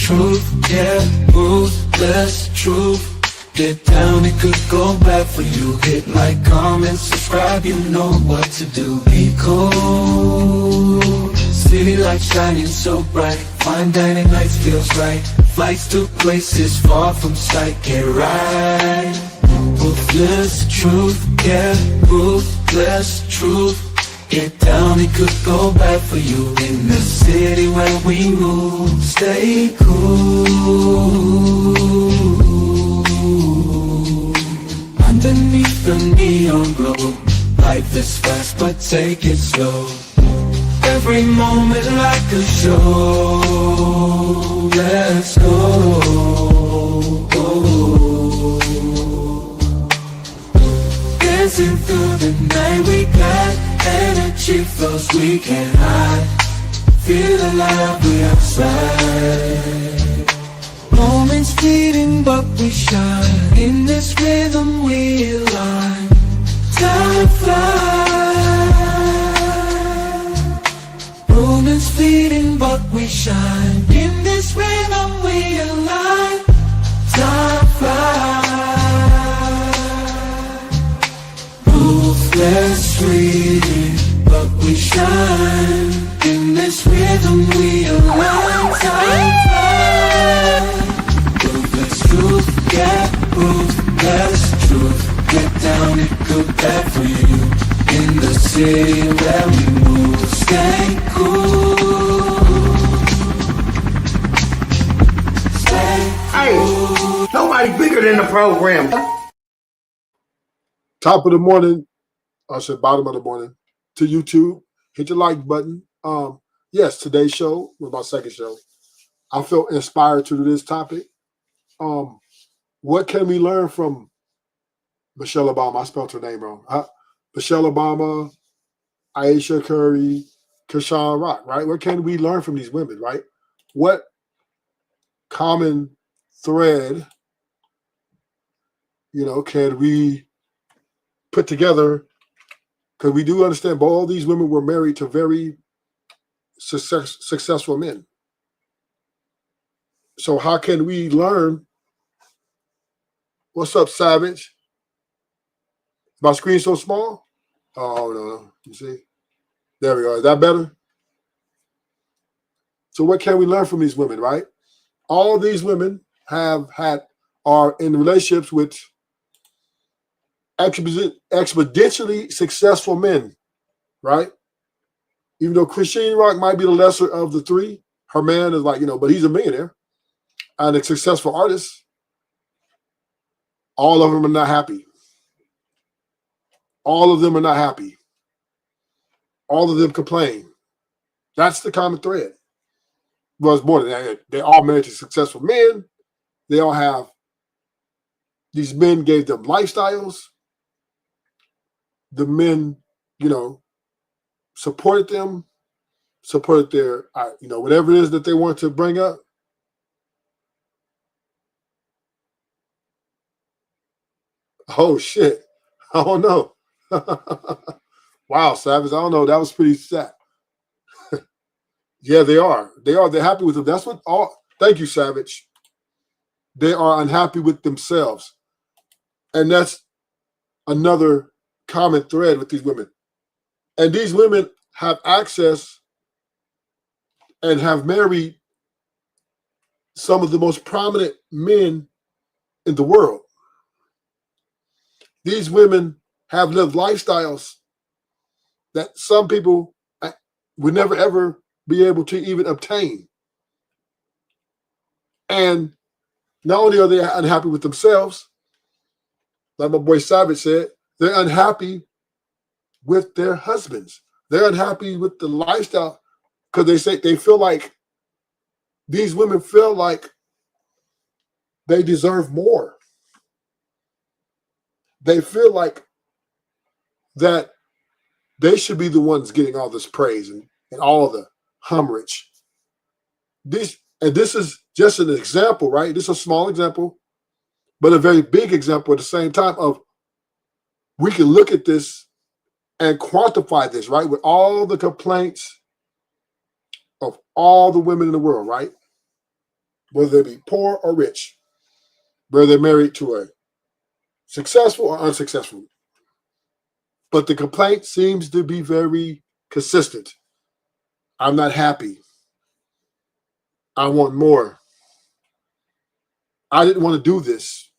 truth, yeah, ruthless truth. Get down, it could go bad for you. Hit like, comment, subscribe, you know what to do. Be cool, city lights shining so bright. Fine dining nights feels right. Flights to places far from sight. Get right, ruthless truth, yeah, ruthless truth. Get down, it could go bad for you. In the city where we move, stay cool. Underneath the neon glow, life is fast but take it slow. Every moment like a show. Let's go. Dancing through the night, we got energy flows we can't hide. Feel alive, we outside. Moments fleeting but we shine. In this rhythm we align. Time flies. Moments fleeting but we shine. In this rhythm we align. Time flies. Ruthless fleeting but we shine. In this rhythm we align. Time flies. Truth, yeah, ruthless truth. Get down, it good bad for you. In the city where we move, stay cool. Stay cool. Hey, nobody bigger than the program. Top of the morning, I said bottom of the morning, to YouTube. Hit the like button. Yes, today's show was my second show. I felt inspired to do this topic. What can we learn from Michelle Obama? I spelled her name wrong. Michelle Obama, Ayesha Curry, Chrisean Rock, right? What can we learn from these women, right? What common thread, can we put together? Because we do understand all these women were married to very successful men. So how can we learn? What's up, Savage? My screen so small? Oh, no. You see? There we go. Is that better? So what can we learn from these women, right? All these women are in relationships with exponentially successful men, right? Even though Chrisean Rock might be the lesser of the three, her man is like, but he's a millionaire and a successful artist. All of them are not happy. All of them are not happy. All of them complain. That's the common thread. Well, it's more than that. They all married to successful men. They all have, these men gave them lifestyles. The men, supported them, supported their, whatever it is that they want to bring up. Oh, shit. I don't know. Wow, Savage. I don't know. That was pretty sad. Yeah, they are. They're happy with them. That's what thank you, Savage. They are unhappy with themselves. And that's another common thread with these women. And these women have access and have married some of the most prominent men in the world. These women have lived lifestyles that some people would never, ever be able to even obtain. And not only are they unhappy with themselves, like my boy Savage said, they're unhappy with their husbands. They're unhappy with the lifestyle because they feel like, these women feel like they deserve more. They feel like that they should be the ones getting all this praise and all the humorage. This is just an example, right? This is a small example, but a very big example at the same time of, we can look at this and quantify this, right? With all the complaints of all the women in the world, right? whether they be poor or rich, whether they're married to a successful or unsuccessful. But the complaint seems to be very consistent. I'm not happy. I want more. I didn't want to do this.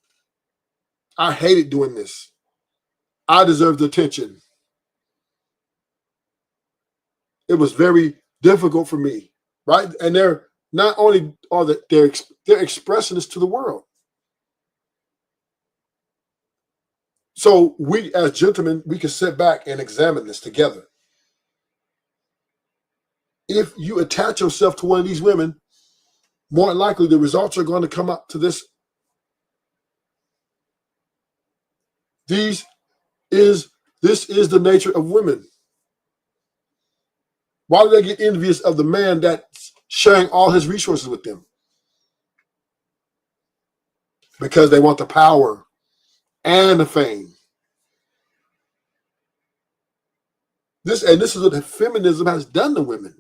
I hated doing this. I deserve the attention. It was very difficult for me, right? And they're not only are they're expressing this to the world. So we, as gentlemen, we can sit back and examine this together. If you attach yourself to one of these women, more than likely the results are going to come up to this. This is the nature of women. Why do they get envious of the man that's sharing all his resources with them? Because they want the power and the fame. This is what feminism has done to women.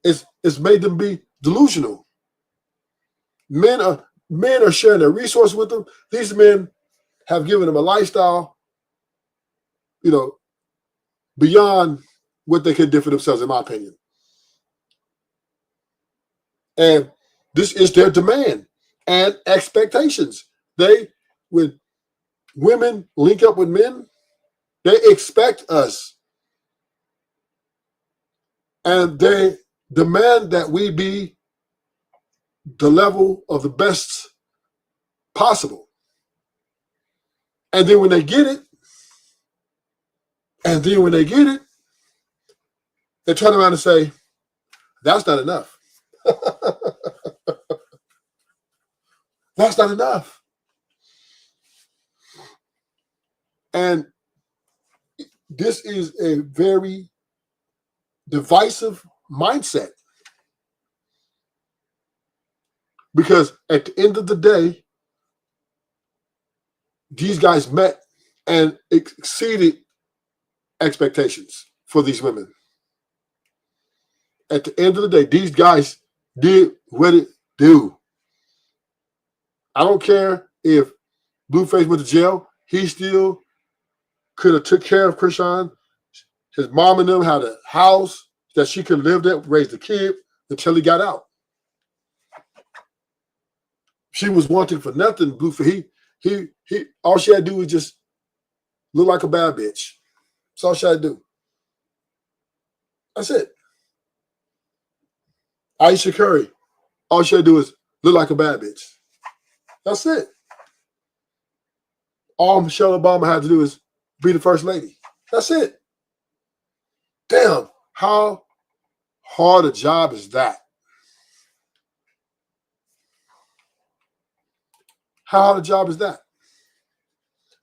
It's made them be delusional. Men are sharing their resources with them. These men have given them a lifestyle, beyond what they could do for themselves, in my opinion. And this is their demand and expectations. When women link up with men, they expect us. And they demand that we be the level of the best possible. And then when they get it, they turn around and say, that's not enough. That's not enough. And this is a very divisive mindset. Because at the end of the day, these guys met and exceeded expectations for these women. At the end of the day, these guys did what it do. I don't care if Blueface went to jail. He still could have took care of Chrisean. His mom and them had a house that she could live at, raise the kid until he got out. She was wanting for nothing. Blueface, he all she had to do was just look like a bad bitch. That's all she had to do. That's it. Ayesha Curry, all she had to do is look like a bad bitch. That's it. All Michelle Obama had to do is be the first lady. That's it. Damn, how hard a job is that? How hard a job is that?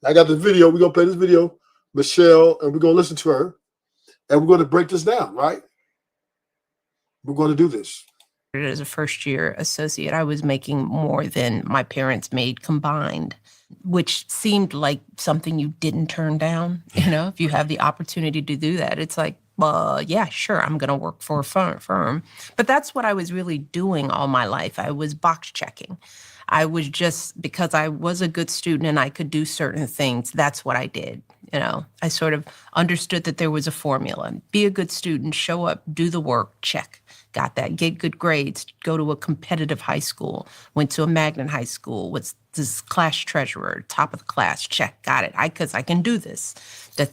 I got the video. We're going to play this video, Michelle, and we're going to listen to her. And we're going to break this down, right? We're going to do this. As a first-year associate, I was making more than my parents made combined, which seemed like something you didn't turn down. If you have the opportunity to do that, it's like, yeah, sure, I'm going to work for a firm. But that's what I was really doing all my life. I was box checking. I was just, because I was a good student and I could do certain things, that's what I did. I sort of understood that there was a formula. Be a good student, show up, do the work, check. Got that. Get good grades, go to a competitive high school, went to a magnet high school, was this class treasurer, top of the class, check, got it. Because I can do this.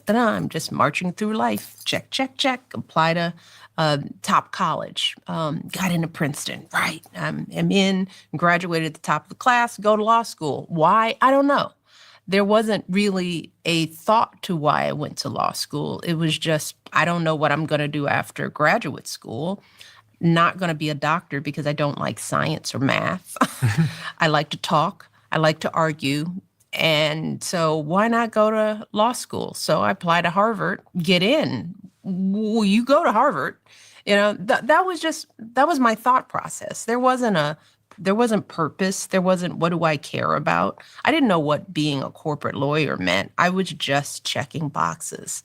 I'm just marching through life, check, check, check, apply to top college, got into Princeton, right. I'm in, graduated at the top of the class, go to law school. Why? I don't know. There wasn't really a thought to why I went to law school. It was just, I don't know what I'm going to do after graduate school. Not going to be a doctor because I don't like science or math. I like to talk. I like to argue. And so why not go to law school? So I applied to Harvard, get in. Well, you go to Harvard. That was my thought process. There wasn't purpose. There wasn't, what do I care about? I didn't know what being a corporate lawyer meant. I was just checking boxes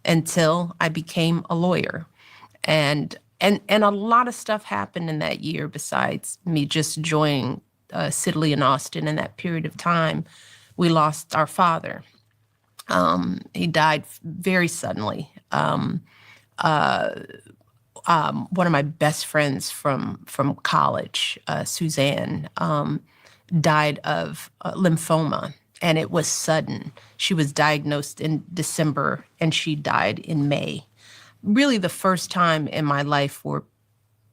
until I became a lawyer. And And a lot of stuff happened in that year besides me just joining Sidley and Austin in that period of time. We lost our father. He died very suddenly. One of my best friends from college, Suzanne, died of lymphoma, and it was sudden. She was diagnosed in December, and she died in May. Really the first time in my life where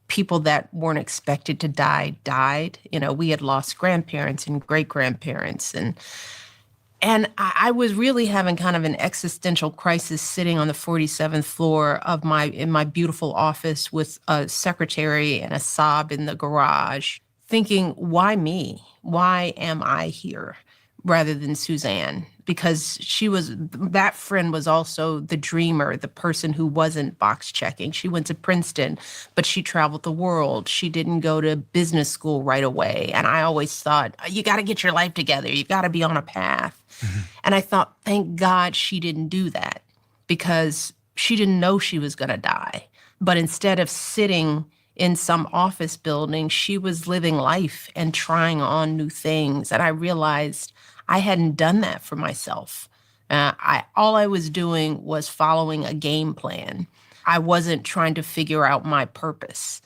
people that weren't expected to die died. You know, we had lost grandparents and great-grandparents, and I was really having kind of an existential crisis sitting on the 47th floor of in my beautiful office with a secretary and a sob in the garage, thinking, why me? Why am I here rather than Suzanne? Because that friend was also the dreamer, the person who wasn't box checking. She went to Princeton, but she traveled the world. She didn't go to business school right away. And I always thought, you got to get your life together. You got to be on a path. Mm-hmm. And I thought, thank God she didn't do that, because she didn't know she was going to die. But instead of sitting in some office building, she was living life and trying on new things. And I realized I hadn't done that for myself. All I was doing was following a game plan. I wasn't trying to figure out my purpose.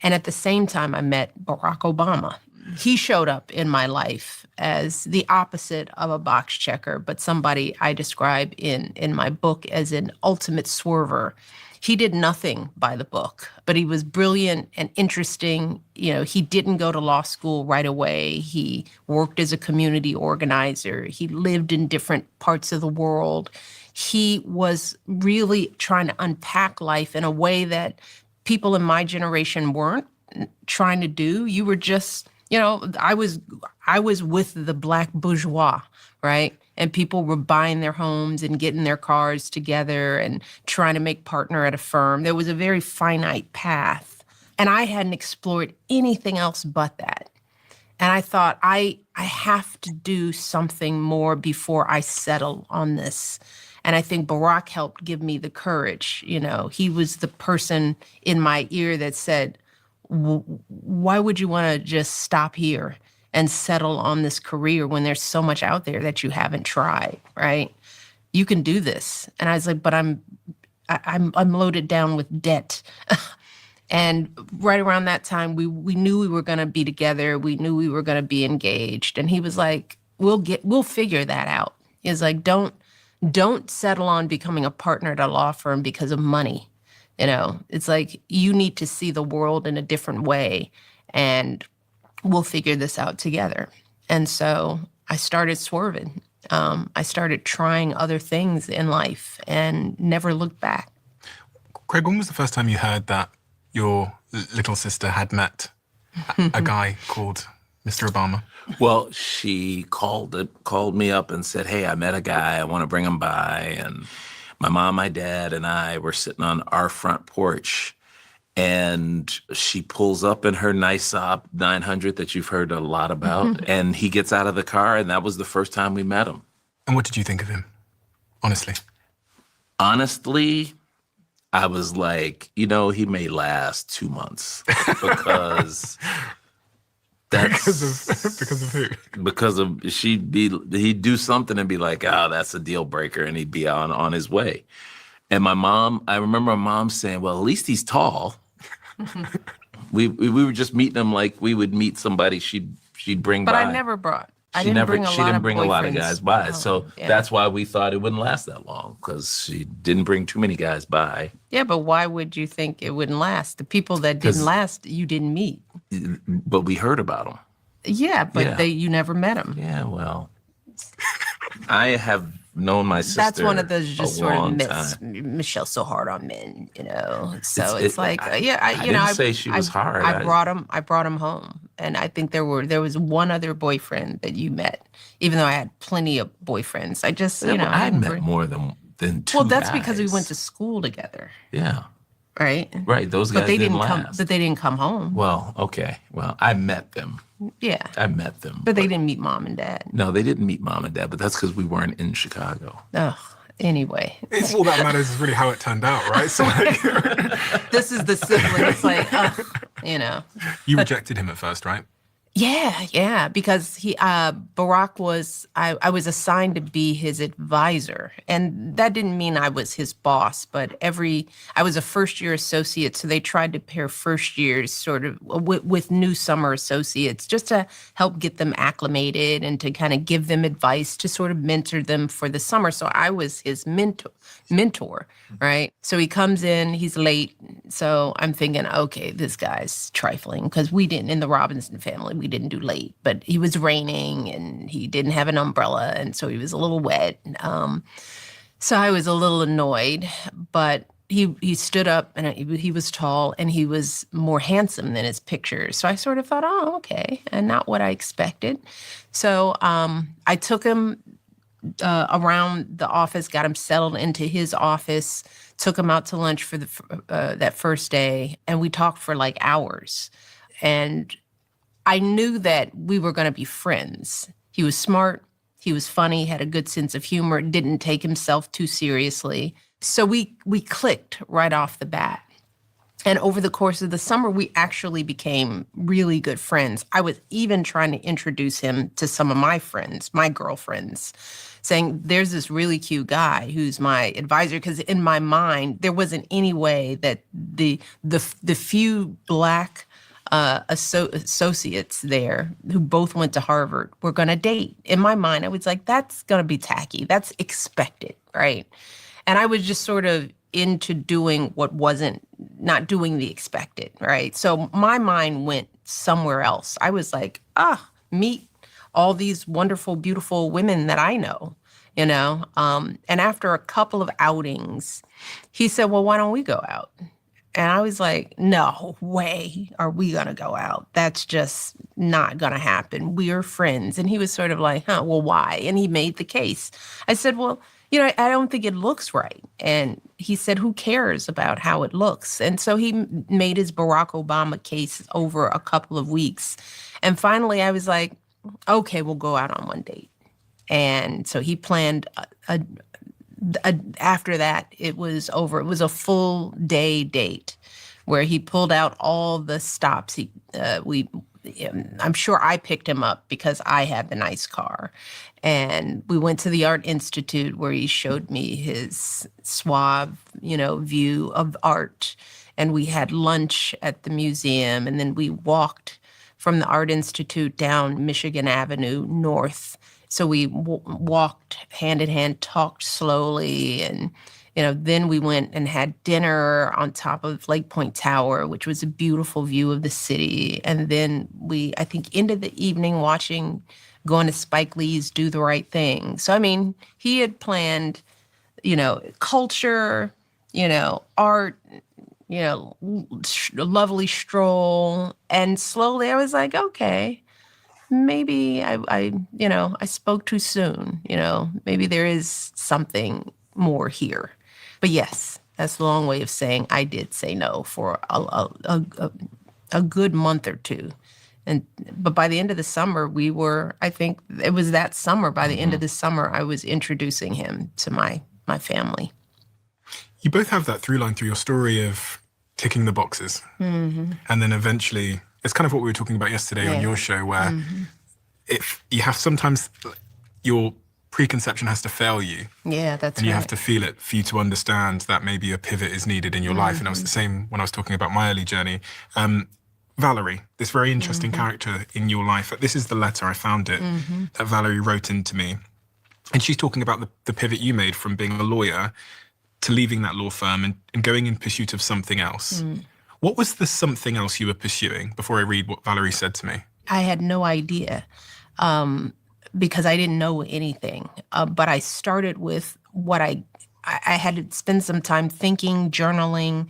And at the same time, I met Barack Obama. He showed up in my life as the opposite of a box checker, but somebody I describe in my book as an ultimate swerver. He did nothing by the book, but he was brilliant and interesting. You know, he didn't go to law school right away. He worked as a community organizer. He lived in different parts of the world. He was really trying to unpack life in a way that people in my generation weren't trying to do. You were just, you know, I was with the Black bourgeois, right? And people were buying their homes and getting their cars together and trying to make partner at a firm. There was a very finite path. And I hadn't explored anything else but that. And I thought, I have to do something more before I settle on this. And I think Barack helped give me the courage. You know, he was the person in my ear that said, why would you want to just stop here and settle on this career when there's so much out there that you haven't tried, right? You can do this. And I was like, but I'm loaded down with debt. And right around that time, we knew we were going to be together. We knew we were going to be engaged. And he was like, we'll figure that out. He was like, don't settle on becoming a partner at a law firm because of money. You know, it's like, you need to see the world in a different way, and we'll figure this out together. And so I started swerving. I started trying other things in life and never looked back. Craig, when was the first time you heard that your little sister had met a guy called Mr. Obama? Well, she called me up and said, hey, I met a guy. I want to bring him by. And my mom, my dad, and I were sitting on our front porch. And she pulls up in her nice Saab 900 that you've heard a lot about. And he gets out of the car, and that was the first time we met him. And what did you think of him, honestly? Honestly, I was like, you know, he may last 2 months because that's because of who? Because of he'd do something and be like, oh, that's a deal breaker, and he'd be on his way. And my mom, I remember my mom saying, well, at least he's tall. we were just meeting him like we would meet somebody she'd bring but by. I never brought. She didn't bring a lot of guys by. So yeah. That's why we thought it wouldn't last that long, because she didn't bring too many guys by. Yeah, but why would you think it wouldn't last? The people that didn't last, you didn't meet. But we heard about them. Yeah, but you never met them. Yeah, well, I have known my sister. That's one of those just sort of myths. Time. Michelle's so hard on men, you know. So I didn't say she was hard. I brought him home, and I think there was one other boyfriend that you met, even though I had plenty of boyfriends. I just I met more than two. Well, that's guys. because we went to school together. Yeah. Right. Right. Those guys didn't last. But they didn't come home. Well, okay. Well, I met them. Yeah. I met them. But they didn't meet mom and dad. No, they didn't meet mom and dad, but that's because we weren't in Chicago. Ugh. Anyway, It's all that matters is really how it turned out, right? So like, this is the sibling. It's like, you know. you rejected him at first, right? Yeah, because Barack was, I was assigned to be his advisor. And that didn't mean I was his boss, but I was a first year associate. So they tried to pair first years sort of with new summer associates just to help get them acclimated and to kind of give them advice to sort of mentor them for the summer. So I was his mentor, right? So he comes in, he's late. So I'm thinking, okay, this guy's trifling because in the Robinson family, we didn't do late, but it was raining and he didn't have an umbrella. And so he was a little wet. So I was a little annoyed, but he stood up and he was tall and he was more handsome than his pictures. So I sort of thought, oh, okay. And not what I expected. So I took him around the office, got him settled into his office, took him out to lunch for that first day, and we talked for like hours. And I knew that we were going to be friends. He was smart, he was funny, had a good sense of humor, didn't take himself too seriously. So we clicked right off the bat. And over the course of the summer, we actually became really good friends. I was even trying to introduce him to some of my friends, my girlfriends, saying, there's this really cute guy who's my advisor. Because in my mind, there wasn't any way that the few Black associates there who both went to Harvard were going to date. In my mind, I was like, that's going to be tacky. That's expected, right? And I was just sort of into doing what not doing the expected, right? So my mind went somewhere else. I was like, meet all these wonderful, beautiful women that I know, you know? And after a couple of outings, he said, well, why don't we go out? And I was like, no way are we going to go out. That's just not going to happen. We're friends. And he was sort of like, well, why? And he made the case. I said, well, you know, I don't think it looks right. And he said, who cares about how it looks? And so he made his Barack Obama case over a couple of weeks. And finally, I was like, okay, we'll go out on one date. And so he planned after that, it was over. It was a full day date where he pulled out all the stops. I'm sure I picked him up because I had the nice car. And we went to the Art Institute where he showed me his suave, view of art. And we had lunch at the museum. And then we walked from the Art Institute down Michigan Avenue north. So we walked hand in hand, talked slowly, and then we went and had dinner on top of Lake Point Tower, which was a beautiful view of the city. And then we, I think, ended the evening going to Spike Lee's Do the Right Thing. So, I mean, he had planned, culture, art, lovely stroll. And slowly I was like, okay, maybe I spoke too soon. Maybe there is something more here. But yes, that's a long way of saying I did say no for a good month or two. But by the end of the summer, I think it was that summer, by the end of the summer, I was introducing him to my family. You both have that through line through your story of ticking the boxes. Mm-hmm. And then eventually, it's kind of what we were talking about yesterday on your show, where if you have sometimes your preconception has to fail you. Yeah, that's right. And you have to feel it for you to understand that maybe a pivot is needed in your life. And it was the same when I was talking about my early journey. Valerie, this very interesting character in your life. This is the letter, I found it, that Valerie wrote into me. And she's talking about the pivot you made from being a lawyer to leaving that law firm and going in pursuit of something else. What was the something else you were pursuing before I read what Valerie said to me? I had no idea because I didn't know anything. But I started with what I had to spend some time thinking, journaling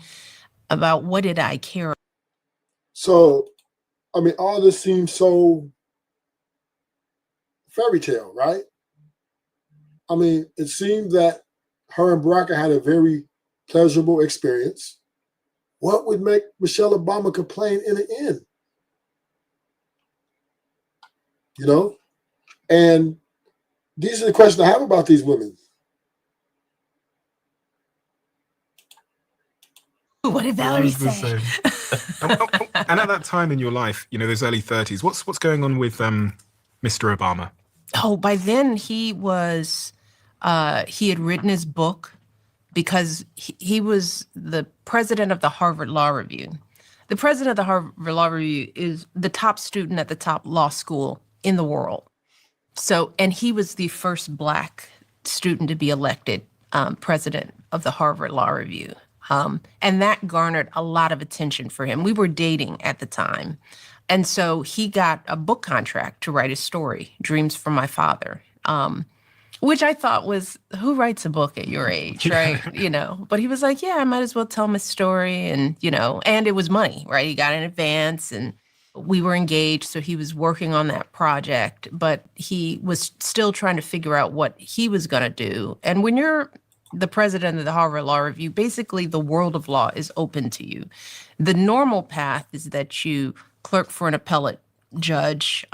about what did I care about. So, I mean, all this seems so fairy tale, right? I mean, it seemed that her and Baraka had a very pleasurable experience. What would make Michelle Obama complain in the end? And these are the questions I have about these women. What did I Valerie was the say? same. And at that time in your life, those early 30s, what's going on with Mr. Obama? Oh, by then he had written his book because he was the president of the Harvard Law Review. The president of the Harvard Law Review is the top student at the top law school in the world. So, and he was the first Black student to be elected president of the Harvard Law Review. And that garnered a lot of attention for him. We were dating at the time. And so he got a book contract to write his story, Dreams from My Father, which I thought was, who writes a book at your age, right? But he was like, yeah, I might as well tell my story. And, and it was money, right? He got in advance and we were engaged. So he was working on that project, but he was still trying to figure out what he was going to do. And when you're the president of the Harvard Law Review, basically the world of law is open to you. The normal path is that you clerk for an appellate judge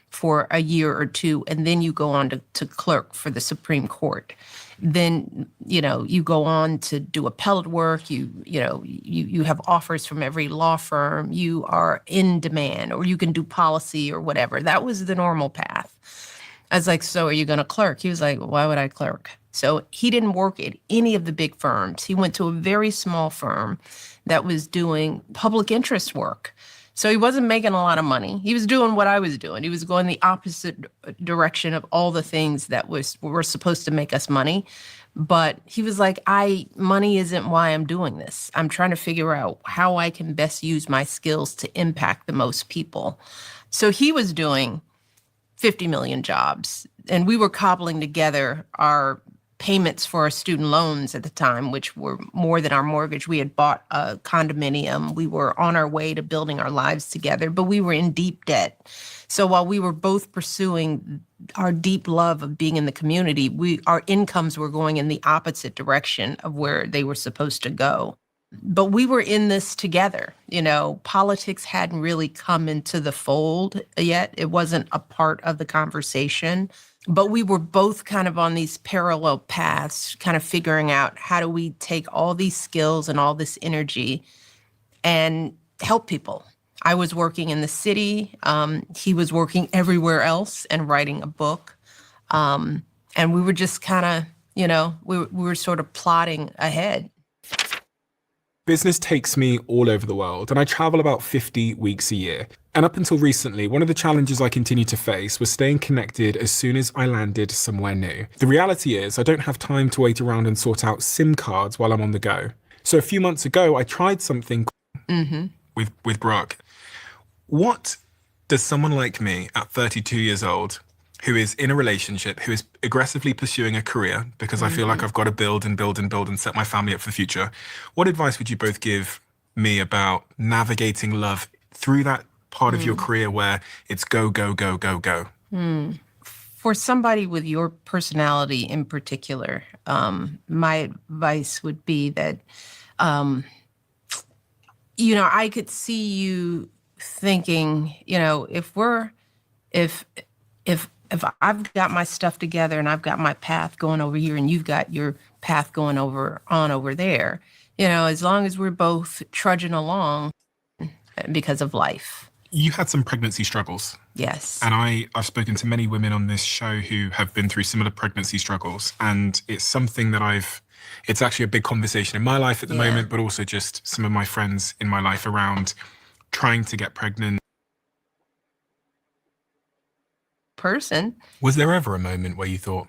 for a year or two, and then you go on to clerk for the Supreme Court. Then, you go on to do appellate work. You have offers from every law firm. You are in demand, or you can do policy or whatever. That was the normal path. I was like, so are you going to clerk? He was like, why would I clerk? So he didn't work at any of the big firms. He went to a very small firm that was doing public interest work. So he wasn't making a lot of money. He was doing what I was doing. He was going the opposite direction of all the things that were supposed to make us money. But he was like, money isn't why I'm doing this. I'm trying to figure out how I can best use my skills to impact the most people. So he was doing 50 million jobs. And we were cobbling together our payments for our student loans at the time, which were more than our mortgage. We had bought a condominium. We were on our way to building our lives together, but we were in deep debt. So while we were both pursuing our deep love of being in the community, our incomes were going in the opposite direction of where they were supposed to go. But we were in this together. Politics hadn't really come into the fold yet. It wasn't a part of the conversation. But we were both kind of on these parallel paths, kind of figuring out how do we take all these skills and all this energy and help people. I was working in the city. He was working everywhere else and writing a book. And we were just kind of, we were sort of plotting ahead. Business takes me all over the world, and I travel about 50 weeks a year. And up until recently, one of the challenges I continued to face was staying connected as soon as I landed somewhere new. The reality is, I don't have time to wait around and sort out SIM cards while I'm on the go. So a few months ago, I tried something with Brooke. What does someone like me at 32 years old, who is in a relationship, who is aggressively pursuing a career, because I feel like I've got to build and build and build and set my family up for the future. What advice would you both give me about navigating love through that part of your career where it's go, go, go, go, go? For somebody with your personality in particular, my advice would be that, I could see you thinking, if I've got my stuff together and I've got my path going over here and you've got your path going over there, as long as we're both trudging along because of life. You had some pregnancy struggles. Yes. And I've spoken to many women on this show who have been through similar pregnancy struggles. And it's something that it's actually a big conversation in my life at the moment, but also just some of my friends in my life around trying to get pregnant. Person. Was there ever a moment where you thought,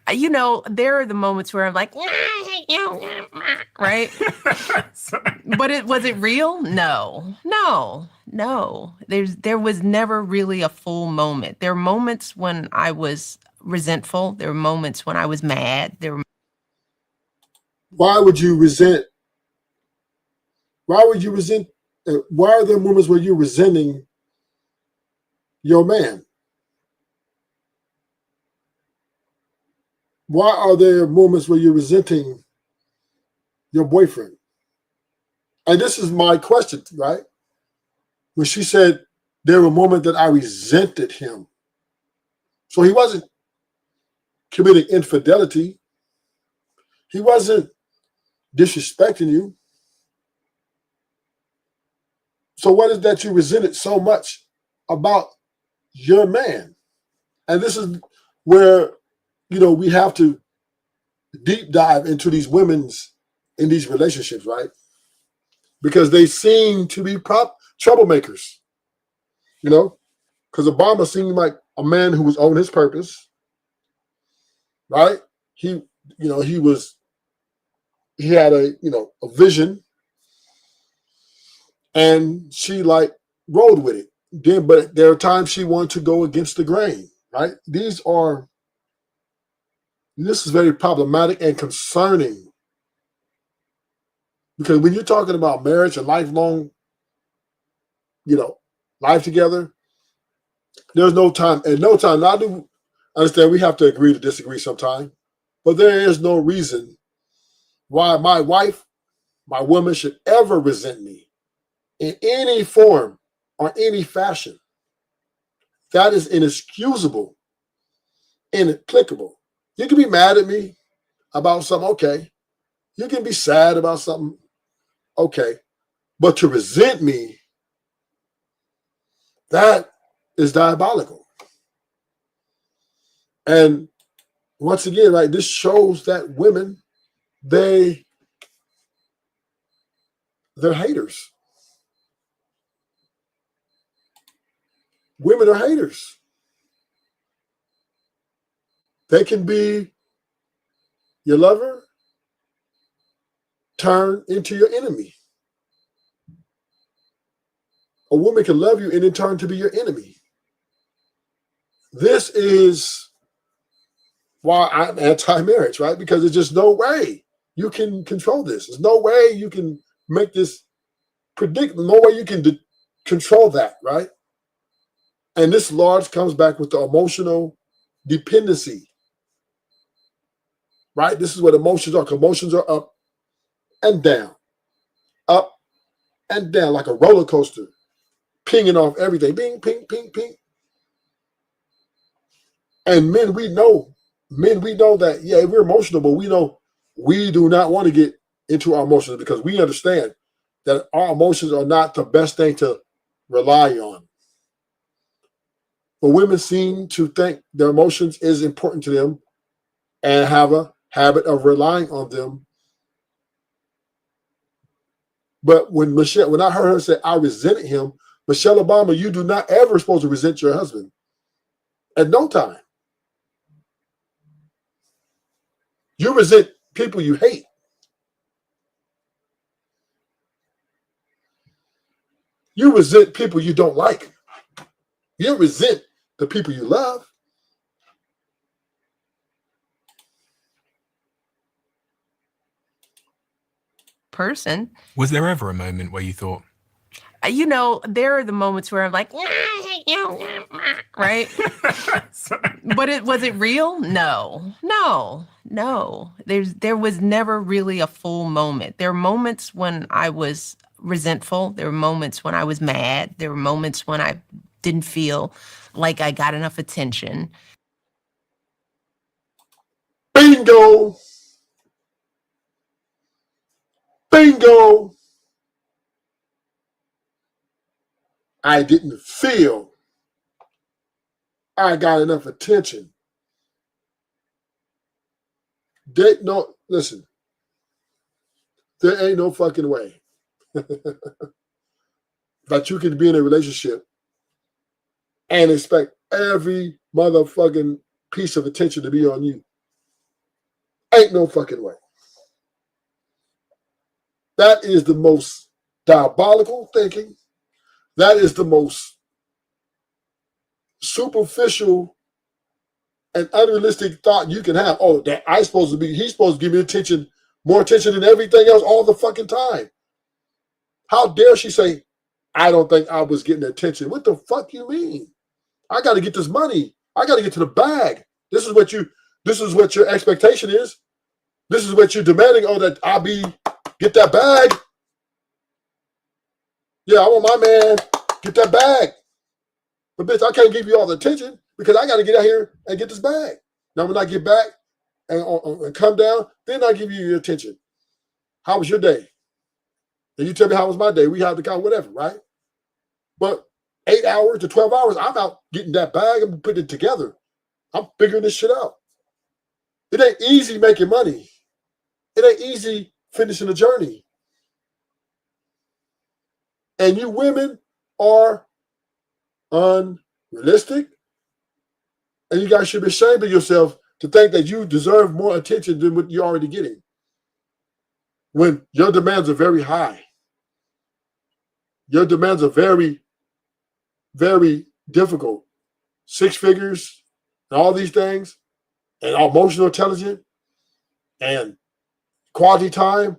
there are the moments where I'm like, right? But was it real? No. There was never really a full moment. There were moments when I was resentful. There were moments when I was mad. Why would you resent? Why are there moments where you're resenting your man? Why are there moments where you're resenting your boyfriend? And this is my question, right? When she said there were moments that I resented him. So he wasn't committing infidelity. He wasn't disrespecting you. So what is that you resented so much about your man? And this is where, we have to deep dive into these women's in these relationships, right? Because they seem to be troublemakers, because Obama seemed like a man who was on his purpose, right? He had a vision, and she like rode with it. Then, but there are times she wanted to go against the grain, right? This is very problematic and concerning, because when you're talking about marriage and lifelong, life together, there's no time. And no time. Now, I do understand we have to agree to disagree sometime, but there is no reason why my wife, my woman, should ever resent me in any form or any fashion. That is inexcusable, inapplicable. You can be mad at me about something, okay. You can be sad about something, okay. But to resent me, that is diabolical. And once again, right, this shows that women, they're haters. Women are haters. They can be your lover, turn into your enemy. A woman can love you and then turn to be your enemy. This is why I'm anti-marriage, right? Because there's just no way you can control this. There's no way you can make this predictable. No way you can control that, right? And this large comes back with the emotional dependency, right? This is what emotions are. Emotions are up and down, up and down, like a roller coaster, pinging off everything. Bing, ping, ping, ping. And men, we know that, yeah, we're emotional, but we know we do not want to get into our emotions, because we understand that our emotions are not the best thing to rely on. But women seem to think their emotions is important to them and have a habit of relying on them. But when I heard her say, I resented him, Michelle Obama, you do not ever supposed to resent your husband at no time. You resent people you hate. You resent people you don't like. You resent the people you love. Person. Was there ever a moment where you thought, There are the moments where I'm like, right? But was it real? No. There was never really a full moment. There were moments when I was resentful. There were moments when I was mad. There were moments when I didn't feel like I got enough attention. Bingo. Bingo. I didn't feel I got enough attention. Listen, there ain't no fucking way that you can be in a relationship and expect every motherfucking piece of attention to be on you. Ain't no fucking way. That is the most diabolical thinking. That is the most superficial and unrealistic thought you can have. Oh, that he's supposed to give me attention, more attention than everything else all the fucking time. How dare she say, I don't think I was getting attention? What the fuck you mean? I got to get this money. I got to get to the bag. This is what your expectation is. This is what you're demanding. Oh, that get that bag. Yeah, I want my man, get that bag. But bitch, I can't give you all the attention because I got to get out here and get this bag. Now, when I get back and come down, then I give you your attention. How was your day? And you tell me how was my day. We have the whatever, right? But 8 hours to 12 hours, I'm out getting that bag and putting it together. I'm figuring this shit out. It ain't easy making money. It ain't easy finishing a journey. And you women are unrealistic. And you guys should be ashamed of yourself to think that you deserve more attention than what you're already getting. When your demands are very high. Your demands are very, very difficult. 6 figures and all these things, and emotional intelligence and quality time.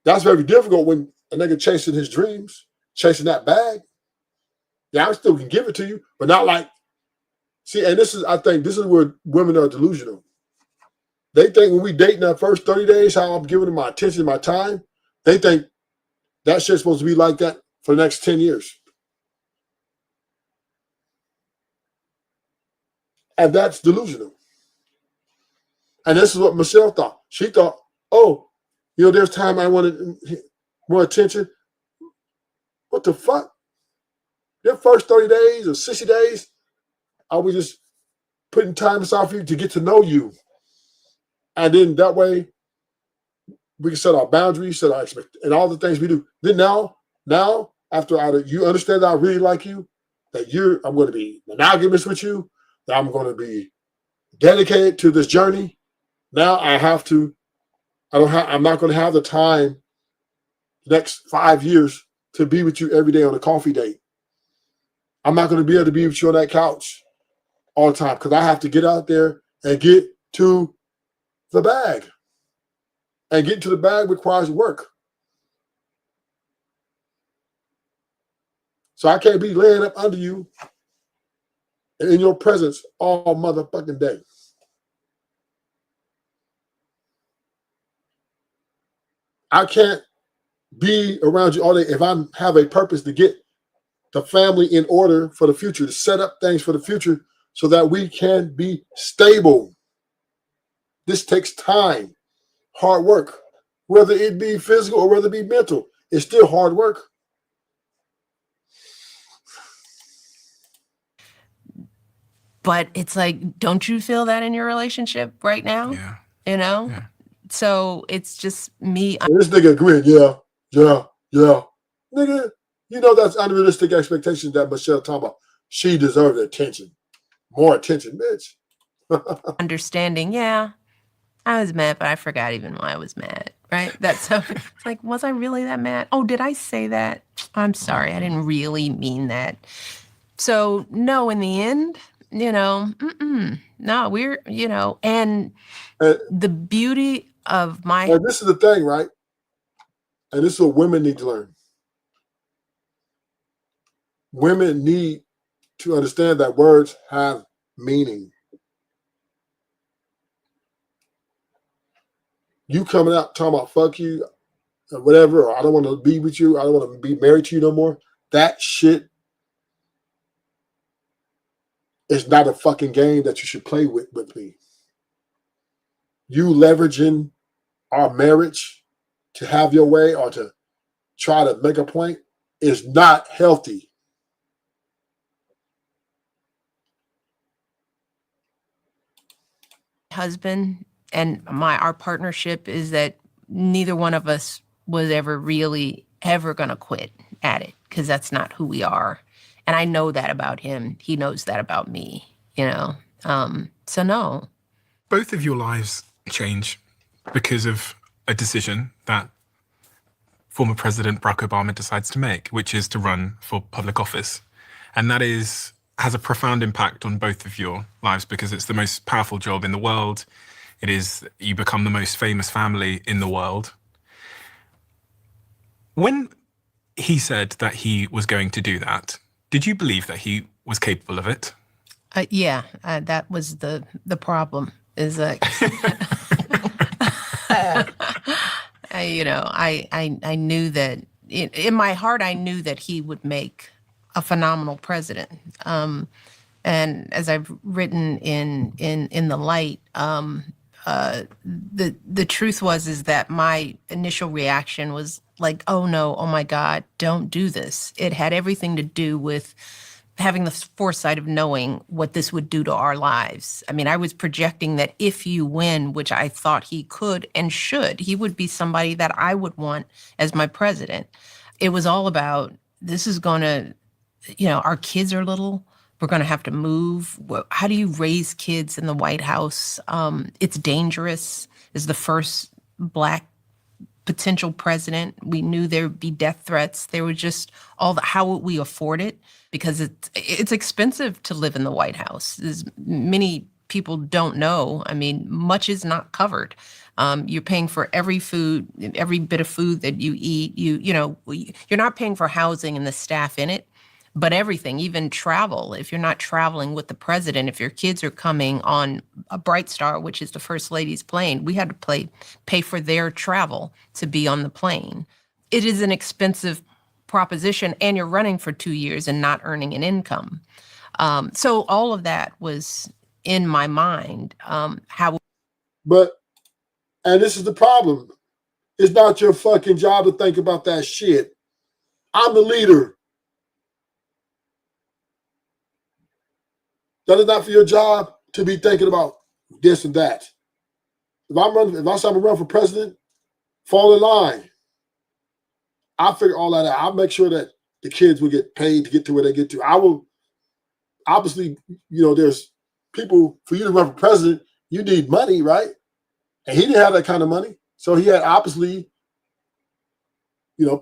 That's very difficult when a nigga chasing his dreams, chasing that bag. Yeah, I still can give it to you, but not like, see, and I think this is where women are delusional. They think when we date in that first 30 days, how I'm giving them my attention, my time, they think that shit's supposed to be like that for the next 10 years. And that's delusional. And this is what Michelle thought. She thought, oh, there's time I wanted more attention. What the fuck? Your first 30 days or 60 days, I was just putting time aside for you to get to know you. And then that way, we can set our boundaries, set our expectations, and all the things we do. Then now, after you understand that I really like you, that I'm going to be monogamous with you, that I'm going to be dedicated to this journey. Now I'm not going to have the time the next 5 years to be with you every day on a coffee date. I'm not going to be able to be with you on that couch all the time because I have to get out there and get to the bag. And getting to the bag requires work. So I can't be laying up under you in your presence all motherfucking day. I can't be around you all day if I have a purpose to get the family in order for the future, to set up things for the future so that we can be stable. This takes time, hard work, whether it be physical or whether it be mental. It's still hard work. But it's like, don't you feel that in your relationship right now? Yeah. Yeah. So it's just me. And this nigga agreed, yeah. Nigga, that's unrealistic expectations that Michelle talking about. She deserves attention. More attention, bitch. Understanding, yeah, I was mad, but I forgot even why I was mad, right? That's so, it's like, was I really that mad? Oh, did I say that? I'm sorry, I didn't really mean that. So, no, in the end, no, we're, and the beauty of And this is the thing, right? And this is what women need to learn. Women need to understand that words have meaning. You coming out talking about fuck you or whatever, or I don't want to be with you, I don't want to be married to you no more. That shit is not a fucking game that you should play with me. You leveraging our marriage to have your way or to try to make a point is not healthy. husband and our partnership is that neither one of us was ever really ever going to quit at it because that's not who we are. And I know that about him. He knows that about me, so no. Both of your lives change because of a decision that former President Barack Obama decides to make, which is to run for public office. And that has a profound impact on both of your lives because it's the most powerful job in the world. You become the most famous family in the world. When he said that he was going to do that, did you believe that he was capable of it? Yeah, that was the problem. Is that I knew that in my heart I knew that he would make a phenomenal president. And as I've written in the light, the truth is that my initial reaction was like, oh no, oh my God, don't do this. It had everything to do with having the foresight of knowing what this would do to our lives. I mean, I was projecting that if you win, which I thought he could and should, he would be somebody that I would want as my president. It was all about, this is going to, our kids are little. We're going to have to move. How do you raise kids in the White House? It's dangerous. As the first Black potential president, we knew there would be death threats. There was just how would we afford it? Because it's expensive to live in the White House. As many people don't know, I mean, much is not covered. You're paying for every bit of food that you eat. You're not paying for housing and the staff in it. But everything, even travel, if you're not traveling with the president, if your kids are coming on a Bright Star, which is the First Lady's plane, we had to pay for their travel to be on the plane. It is an expensive proposition, and you're running for 2 years and not earning an income. So all of that was in my mind. And this is the problem. It's not your fucking job to think about that shit. I'm the leader. That is not for your job to be thinking about this and that. If I say I'm gonna run for president, fall in line. I'll figure all that out. I'll make sure that the kids will get paid to get to where they get to. I will, obviously, there's people, for you to run for president, you need money, right? And he didn't have that kind of money. So he had, obviously,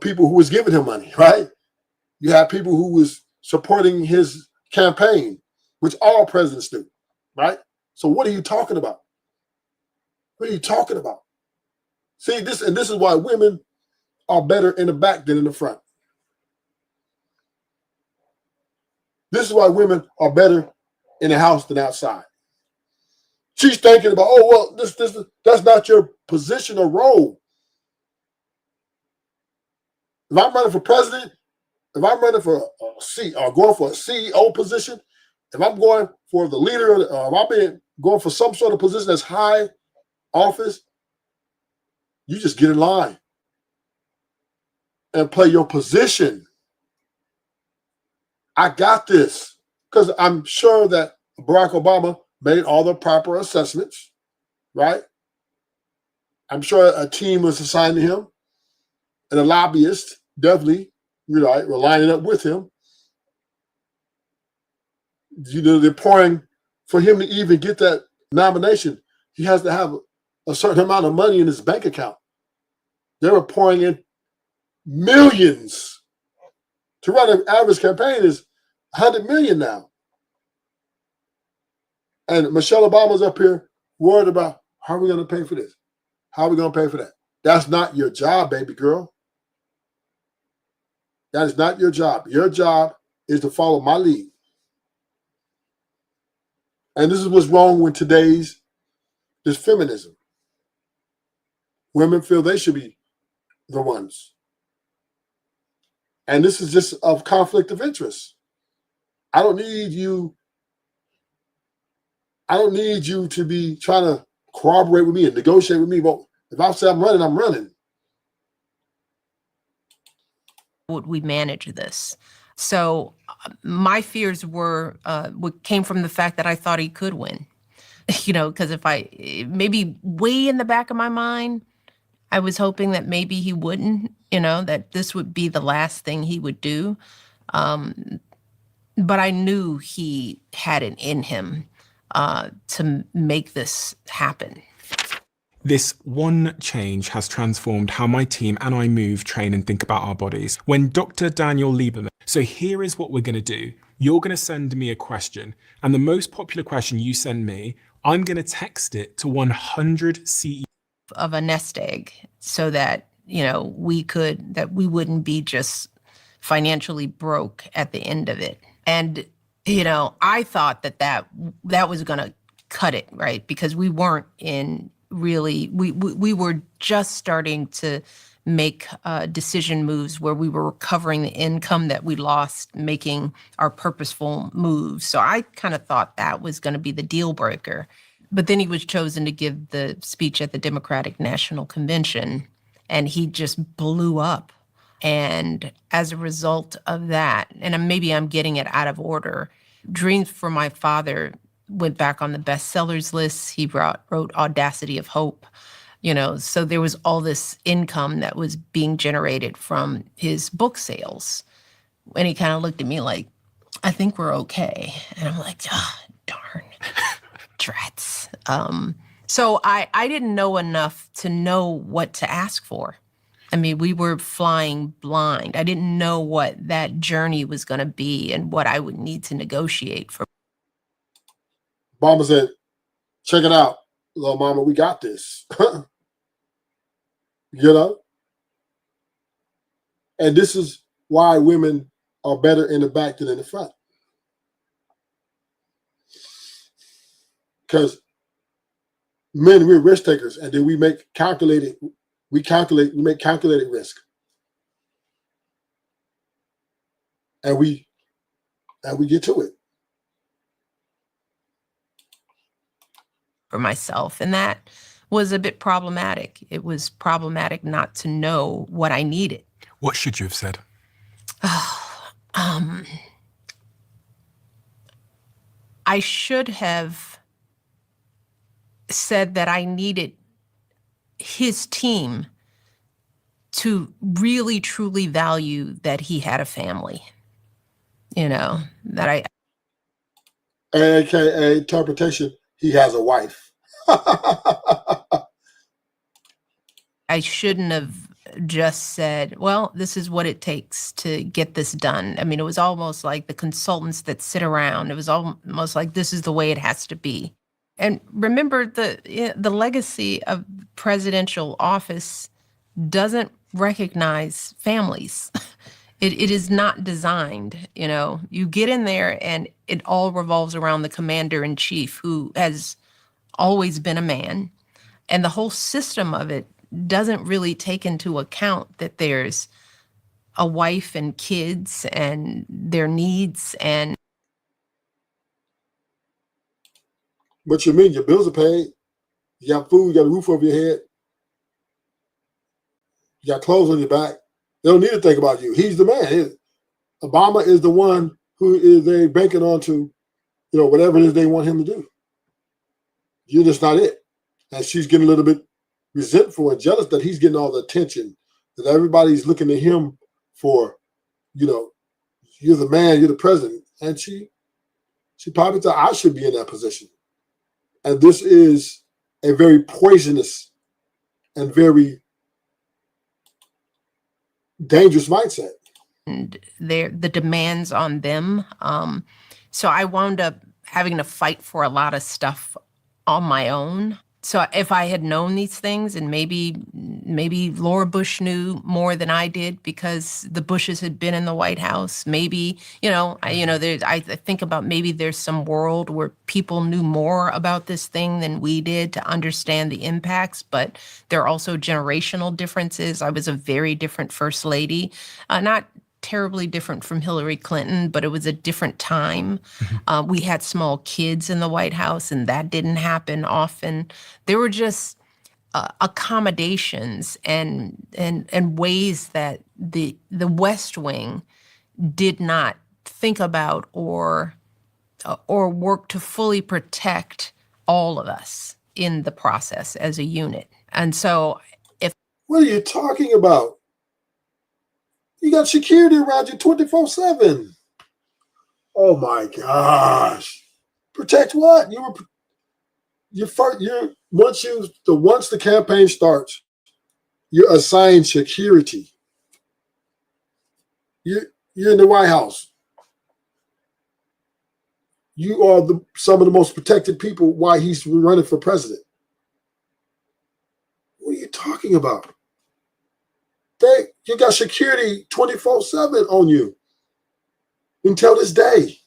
people who was giving him money, right? You had people who was supporting his campaign, which all presidents do, right? So what are you talking about? What are you talking about? See, this is why women are better in the back than in the front. This is why women are better in the house than outside. She's thinking about, oh, well, that's not your position or role. If I'm running for president, if I'm running for a seat or going for a CEO position, if I'm going for the leader, if I'm going for some sort of position that's high office, you just get in line and play your position. I got this, because I'm sure that Barack Obama made all the proper assessments, right? I'm sure a team was assigned to him, and a lobbyist definitely, right, were lining up with him. They're pouring for him to even get that nomination. He has to have a certain amount of money in his bank account. They were pouring in millions. To run an average campaign is 100 million now. And Michelle Obama's up here worried about, how are we going to pay for this? How are we going to pay for that? That's not your job, baby girl. That is not your job. Your job is to follow my lead. And this is what's wrong with this feminism. Women feel they should be the ones. And this is just a conflict of interest. I don't need you to be trying to cooperate with me and negotiate with me. But if I say I'm running, I'm running. Would we manage this? So my fears what came from the fact that I thought he could win. Because maybe way in the back of my mind, I was hoping that maybe he wouldn't, that this would be the last thing he would do. But I knew he had it in him to make this happen. This one change has transformed how my team and I move, train, and think about our bodies. When Dr. Daniel Lieberman. So here is what we're going to do. You're going to send me a question, and the most popular question you send me, I'm going to text it to 100 CE of a nest egg, so that we wouldn't be just financially broke at the end of it. And I thought that was going to cut it, right? Because we weren't in really, we were just starting to make decision moves where we were recovering the income that we lost making our purposeful moves. So I kind of thought that was going to be the deal breaker. But then he was chosen to give the speech at the Democratic National Convention, and he just blew up. And as a result of that, and maybe I'm getting it out of order, Dreams for My Father went back on the bestsellers list. He wrote Audacity of Hope, so there was all this income that was being generated from his book sales. And he kind of looked at me like, I think we're okay. And I'm like, oh, darn, drats. So I didn't know enough to know what to ask for. I mean, we were flying blind. I didn't know what that journey was going to be and what I would need to negotiate for. Obama said, check it out, little mama, we got this. And this is why women are better in the back than in the front. Because men, we're risk takers, and then we make calculated risk. And we get to it. For myself. And that was a bit problematic. It was problematic not to know what I needed. What should you have said? I should have said that I needed his team to really, truly value that he had a family, that AKA interpretation, he has a wife. I shouldn't have just said, well, this is what it takes to get this done. I mean, it was almost like the consultants that sit around. It was almost like this is the way it has to be. And remember, the legacy of presidential office doesn't recognize families. It is not designed, You get in there and it all revolves around the commander-in-chief, who has always been a man. And the whole system of it doesn't really take into account that there's a wife and kids and their needs. And What you mean? Your bills are paid. You got food. You got a roof over your head. You got clothes on your back. They don't need to think about you. He's the man. Obama is the one who is they banking on to, whatever it is they want him to do. You're just not it. And she's getting a little bit resentful and jealous that he's getting all the attention, that everybody's looking to him for, you're the man, you're the president. And she probably thought I should be in that position. And this is a very poisonous and very dangerous mindset. And the demands on them. So I wound up having to fight for a lot of stuff on my own. So if I had known these things, and maybe Laura Bush knew more than I did because the Bushes had been in the White House, maybe, I think about maybe there's some world where people knew more about this thing than we did to understand the impacts, but there are also generational differences. I was a very different first lady, not terribly different from Hillary Clinton, but it was a different time. We had small kids in the White House, and that didn't happen often. There were just accommodations and ways that the West Wing did not think about or work to fully protect all of us in the process as a unit. And so what are you talking about? You got security around you 24/7. Oh my gosh! Protect what? Once the campaign starts, you're assigned security. You're in the White House. You are some of the most protected people while he's running for president. What are you talking about? You got security 24/7 on you until this day.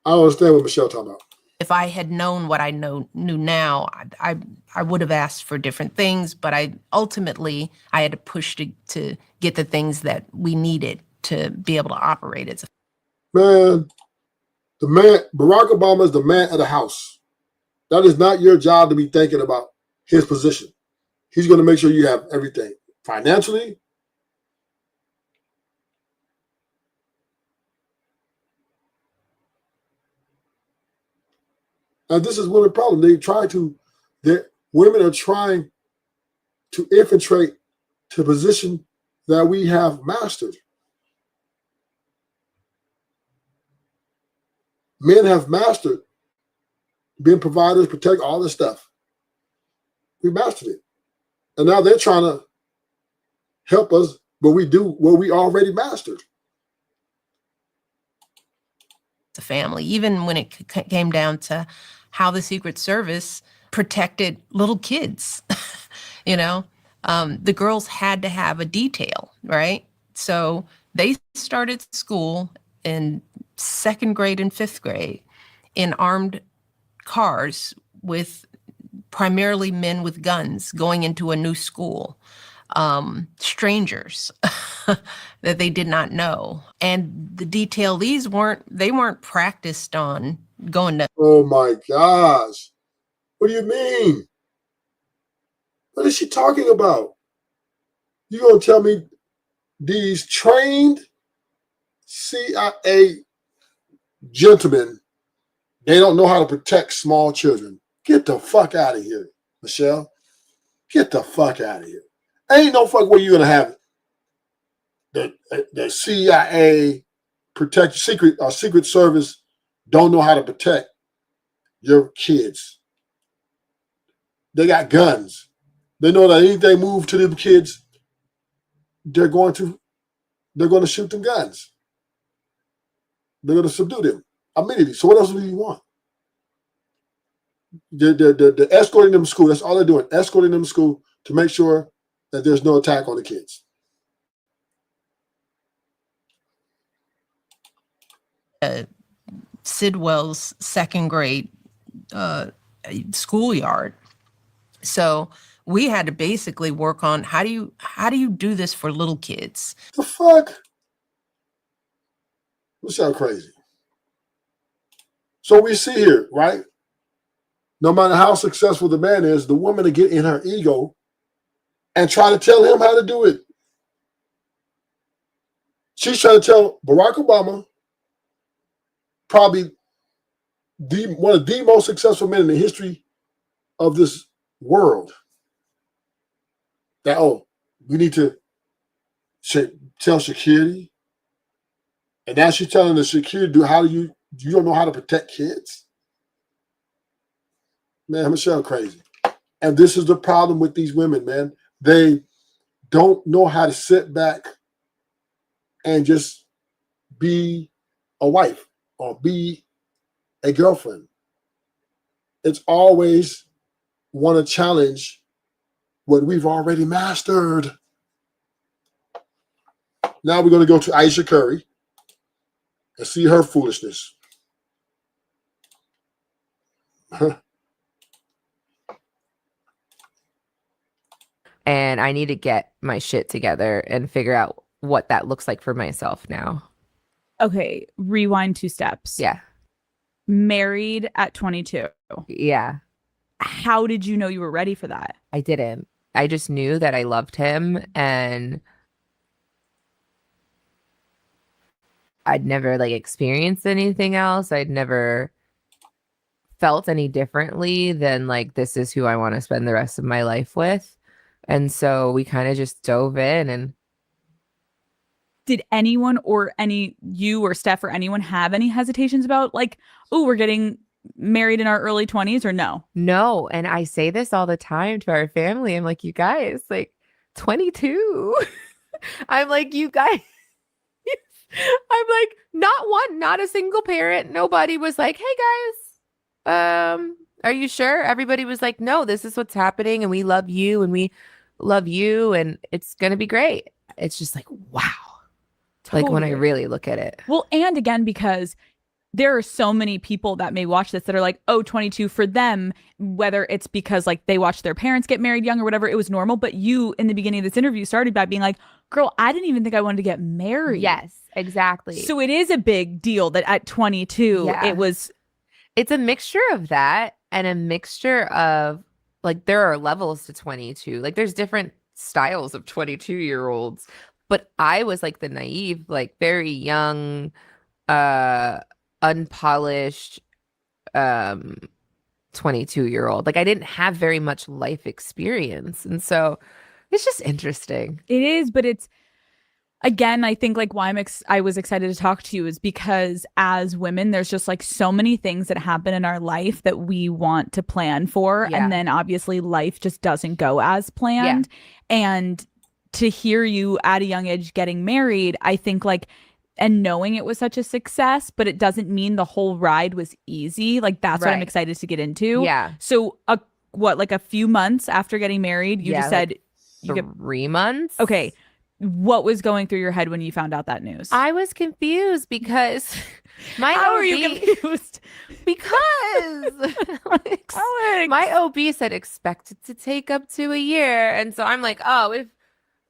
I don't understand what Michelle talking about. If I had known what I knew now, I would have asked for different things, but I had to push to get the things that we needed to be able to operate as a man. The man, Barack Obama is the man of the house. That is not your job to be thinking about his position. He's going to make sure you have everything financially. And this is one of the problems. Women are trying to infiltrate to a position that we have mastered. Men have mastered being providers, protect all this stuff. We mastered it. And now they're trying to help us, but we do what we already mastered. The family, even when it came down to how the Secret Service protected little kids, the girls had to have a detail, right? So they started school in 2nd grade and 5th grade in armed cars with primarily men with guns going into a new school, strangers that they did not know. And the detailees weren't practiced on going to. Oh my gosh. What do you mean? What is she talking about? You gonna tell me these trained CIA gentlemen, they don't know how to protect small children? Get the fuck out of here, Michelle. Get the fuck out of here. Ain't no fuck where you're gonna have the CIA protect Secret Service don't know how to protect your kids. They got guns. They know that anything move to them kids, they're going to shoot them guns. They're going to subdue them immediately. So what else do you want? They're escorting them to school. That's all they're doing. Escorting them to school to make sure that there's no attack on the kids. Sidwell's 2nd grade schoolyard. So we had to basically work on how do you do this for little kids? The fuck? This sounds crazy. So we see here, right? No matter how successful the man is, the woman to get in her ego and try to tell him how to do it. She's trying to tell Barack Obama, probably one of the most successful men in the history of this world, that, we need to tell security. And now she's telling the security, you don't know how to protect kids? Man, Michelle crazy. And this is the problem with these women, man. They don't know how to sit back and just be a wife or be a girlfriend. It's always want to challenge what we've already mastered. Now we're going to go to Ayesha Curry and see her foolishness. And I need to get my shit together and figure out what that looks like for myself now. Okay, rewind 2 steps. Yeah. Married at 22. Yeah. How did you know you were ready for that? I didn't. I just knew that I loved him, and I'd never experienced anything else. I'd never felt any differently than this is who I want to spend the rest of my life with. And so we kind of just dove in. And did anyone you or Steph or anyone have any hesitations about we're getting married in our early 20s, or no? No. And I say this all the time to our family. I'm like, you guys, 22. I'm like, you guys. I'm like, not a single parent. Nobody was like, hey guys, are you sure? Everybody was like, no, this is what's happening. And we love you and we love you. And it's going to be great. It's just wow. Totally. When I really look at it. Well, and again, because there are so many people that may watch this that are like, oh, 22 for them, whether it's because like they watched their parents get married young or whatever, it was normal. But you in the beginning of this interview started by being like, girl, I didn't even think I wanted to get married. Yes, exactly. So it is a big deal that at 22, Yeah. It's a mixture of that and a mixture of like, there are levels to 22. Like there's different styles of 22-year-olds, but I was like the naive, like very young, unpolished 22-year-old. Like I didn't have very much life experience. And so it's just interesting. It is, but it's, again, I think like why I was excited to talk to you is because as women, there's just like so many things that happen in our life that we want to plan for. Yeah. And then obviously life just doesn't go as planned. And to hear you at a young age getting married, I think like, and knowing it was such a success, but it doesn't mean the whole ride was easy. Like that's what I'm Right. excited to get into. Yeah. So like a few months after getting married, you just said you get 3 months. okay. What was going through your head when you found out that news? I was confused because my How OB, are you confused? because Alex. my OB said expected to take up to a year. And so I'm like, oh, if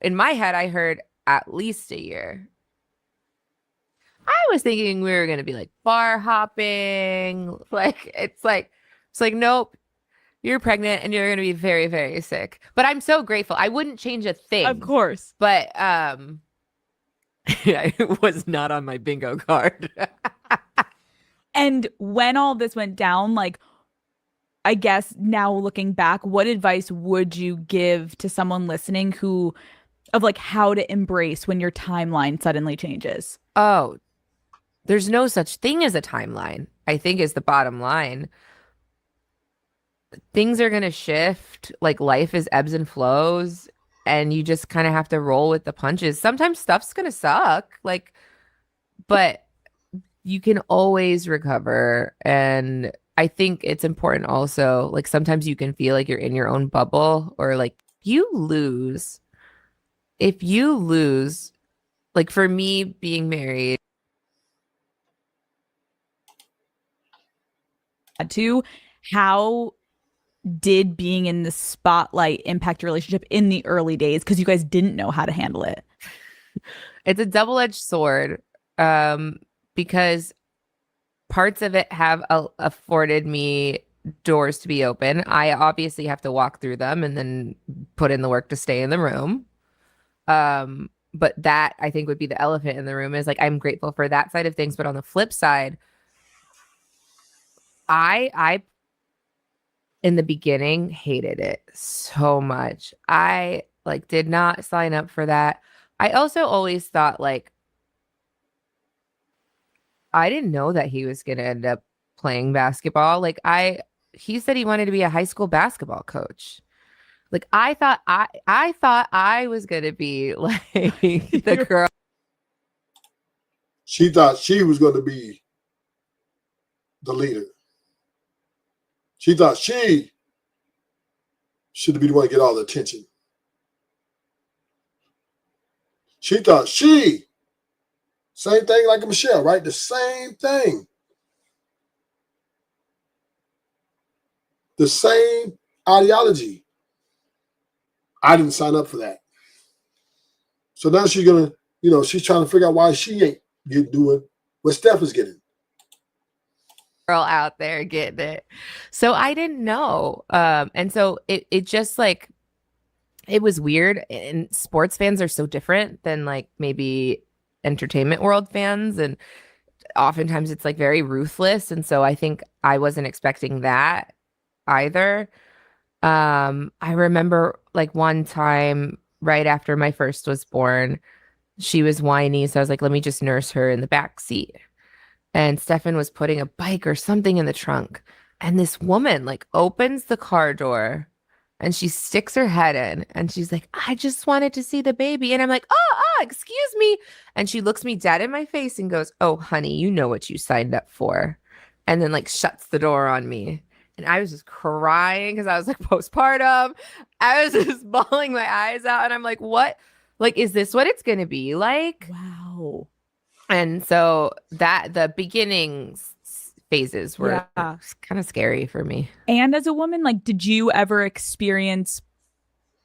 in my head I heard at least a year. I was thinking we were gonna be like bar hopping. It's like, nope, you're pregnant and you're gonna be very, very sick. But I'm so grateful. I wouldn't change a thing. Of course. But it was not on my bingo card. And when all this went down, like, I guess now looking back, what advice would you give to someone listening of like how to embrace when your timeline suddenly changes? Oh, there's no such thing as a timeline, I think is the bottom line. Things are going to shift. Like life is ebbs and flows, and you just kind of have to roll with the punches. Sometimes stuff's going to suck, but you can always recover. And I think it's important also, like sometimes you can feel like you're in your own bubble or like you lose. If you lose, like for me being married, How did being in the spotlight impact your relationship in the early days? Because you guys didn't know how to handle it. it's a double-edged sword, because parts of it have afforded me doors to be open. I obviously have to walk through them and then put in the work to stay in the room. But that I think would be the elephant in the room is like, I'm grateful for that side of things. But on the flip side, I in the beginning hated it so much. I like did not sign up for that. I also always thought like I didn't know that he was going to end up playing basketball. Like he said he wanted to be a high school basketball coach. Like I thought I was going to be like the girl. She thought she was going to be the leader. She thought she should be the one to get all the attention. She thought same thing like Michelle, right? The same thing. The same ideology. I didn't sign up for that. So now she's going to, she's trying to figure out why she ain't doing what Steph is getting. Girl out there getting it. So I didn't know. And so it just like, it was weird. And sports fans are so different than like maybe entertainment world fans. And oftentimes it's like very ruthless. And so I think I wasn't expecting that either. I remember like one time right after my first was born, she was whiny. So I was like, let me just nurse her in the back seat. And Stefan was putting a bike or something in the trunk. And this woman like opens the car door and she sticks her head in and she's like, I just wanted to see the baby. And I'm like, oh, excuse me. And she looks me dead in my face and goes, oh, honey, you know what you signed up for. And then like shuts the door on me. And I was just crying because I was like postpartum. I was just bawling my eyes out. And I'm like, what? Like, is this what it's going to be like? Wow. And so that the beginnings phases were Yeah. kind of scary for me. And as a woman, like, did you ever experience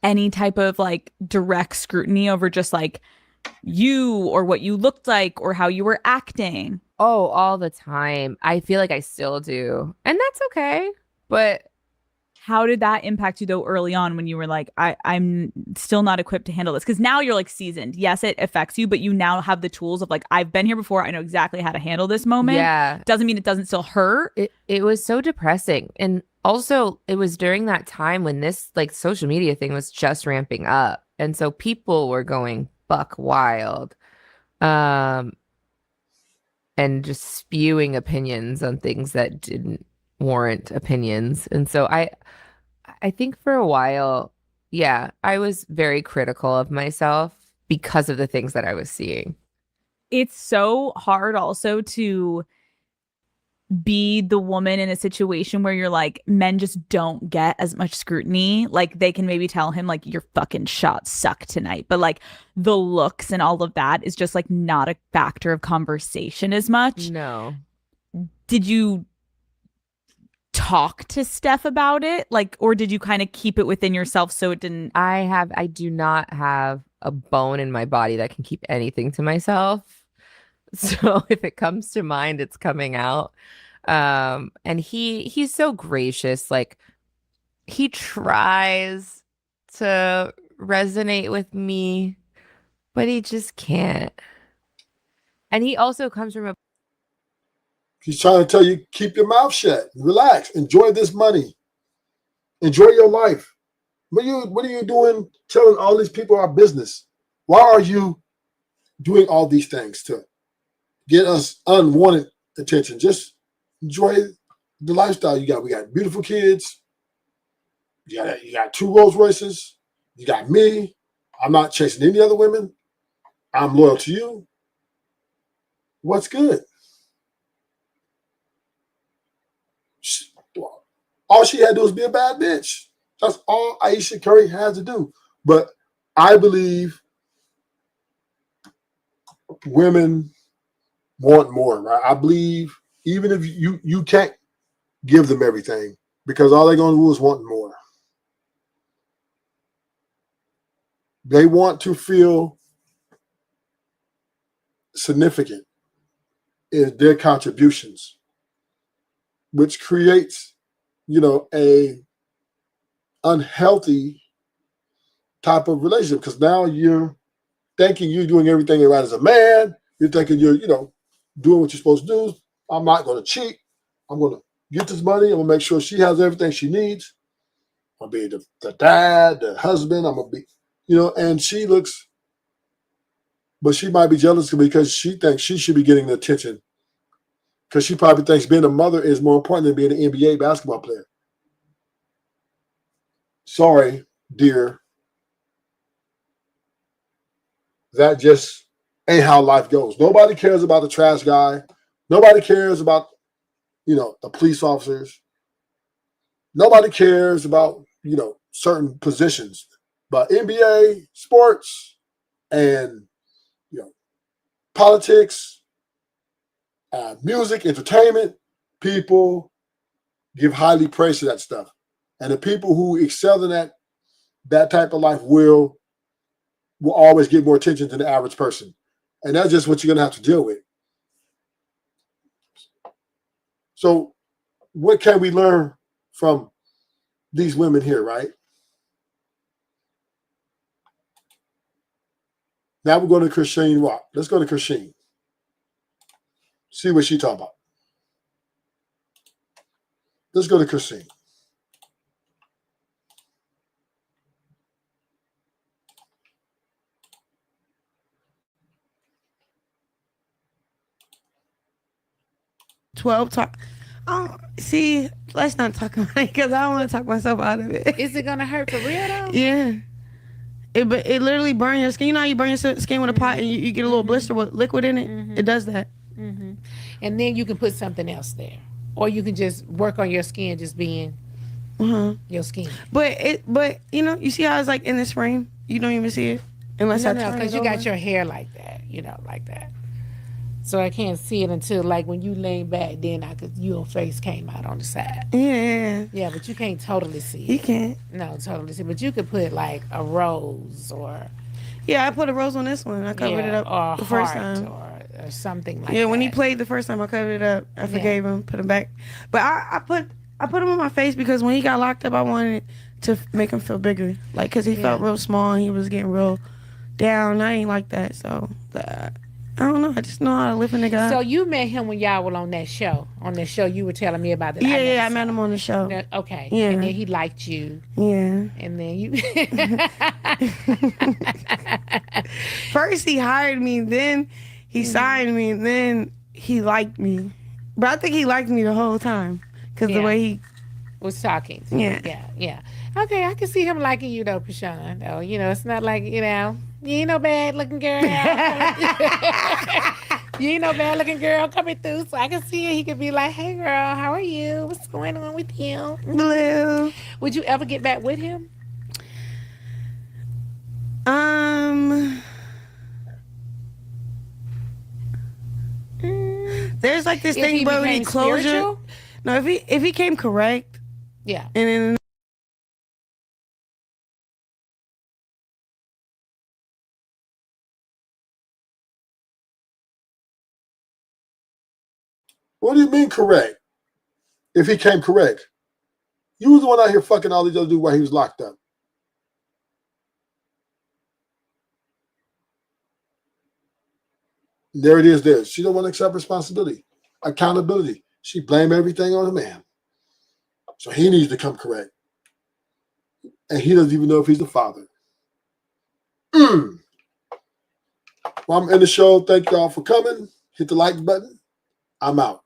any type of like direct scrutiny over just like you or what you looked like or how you were acting? Oh, all the time. I feel like I still do. And that's okay. But How did that impact you though early on when you were like, I'm still not equipped to handle this? Because now you're like seasoned. Yes, it affects you, but you now have the tools of like, I've been here before. I know exactly how to handle this moment. yeah, Doesn't mean it doesn't still hurt. it was so depressing. And also it was during that time when this like social media thing was just ramping up. And so people were going buck wild. And just spewing opinions on things that didn't warrant opinions. And so I think for a while, yeah, I was very critical of myself because of the things that I was seeing. It's so hard also to be the woman in a situation where you're like, men just don't get as much scrutiny. Like they can maybe tell him like your fucking shots suck tonight, but like the looks and all of that is just like not a factor of conversation as much. No. Did you talk to Steph about it? Like, or did you kind of keep it within yourself so it didn't? I do not have a bone in my body that can keep anything to myself. So if it comes to mind, it's coming out. And he's so gracious. Like he tries to resonate with me, but he just can't. And he also comes from a He's trying to tell you, keep your mouth shut, relax, enjoy this money, enjoy your life. What are you doing telling all these people our business? Why are you doing all these things to get us unwanted attention? Just enjoy the lifestyle you got. We got beautiful kids. You got 2 Rolls Royces. You got me. I'm not chasing any other women. I'm loyal to you. What's good? All she had to do was be a bad bitch. That's all Ayesha Curry has to do. But I believe women want more, right? I believe even if you can't give them everything because all they're going to do is want more. They want to feel significant in their contributions, which creates, a unhealthy type of relationship because now you're thinking you're doing everything right as a man. You're thinking you're, doing what you're supposed to do. I'm not going to cheat. I'm going to get this money. I'm going to make sure she has everything she needs. I'm going to be the dad, the husband. I'm going to be, and she looks, but she might be jealous because she thinks she should be getting the attention because she probably thinks being a mother is more important than being an NBA basketball player. Sorry, dear. That just ain't how life goes. Nobody cares about the trash guy. Nobody cares about, the police officers. Nobody cares about, certain positions. But NBA, sports, and, politics, music, entertainment, people give highly praise to that stuff. And the people who excel in that type of life will always get more attention than the average person. And that's just what you're going to have to deal with. So what can we learn from these women here, right? Now we're going to Chrisean Rock. Let's go to Chrisean. See what she talking about. Let's go to Chrisean. Talk. Oh, see, let's not talk about it because I don't want to talk myself out of it. Is it gonna hurt for real though? Yeah. It literally burns your skin. You know how you burn your skin with a pot and you get a little blister with liquid in it? It does that. And then you can put something else there. Or you can just work on your skin just being your skin. But you see how it's like in this frame? You don't even see it unless I turn because it you got over. your hair like that, like that. So I can't see it until like when you lean back, then your face came out on the side. Yeah. Yeah, but you can't totally see it. You can't. No, totally see. But you could put like a rose or Yeah, I put a rose on this one. I covered it up or a the first heart time. or something like Yeah, that. when he played the first time, I covered it up. I forgave him, put him back. But I put him on my face because when he got locked up, I wanted to make him feel bigger. Like, because he felt real small and he was getting real down. I ain't like that. So, I don't know. I just know how to lift a nigga up. So you met him when y'all were on that show. On that show you were telling me about. I met him on the show. Okay. Yeah. And then he liked you. Yeah. And then you. First he hired me, then he signed me, and then he liked me. But I think he liked me the whole time because the way he was talking. Yeah. Okay, I can see him liking you though, Chrisean. Oh, it's not like you ain't no bad looking girl. You ain't no bad looking girl coming through, so I can see it. He could be like, "Hey, girl, how are you? What's going on with you?" Blue. Would you ever get back with him? There's like this thing where we need closure. Spiritual? No, if he came correct, yeah, and then. What do you mean correct? If he came correct, you was the one out here fucking all these other dudes while he was locked up. There it is. There, she don't want to accept responsibility, accountability. She blame everything on the man. So he needs to come correct, and he doesn't even know if he's the father. Well, I'm in the show. Thank y'all for coming. Hit the like button. I'm out.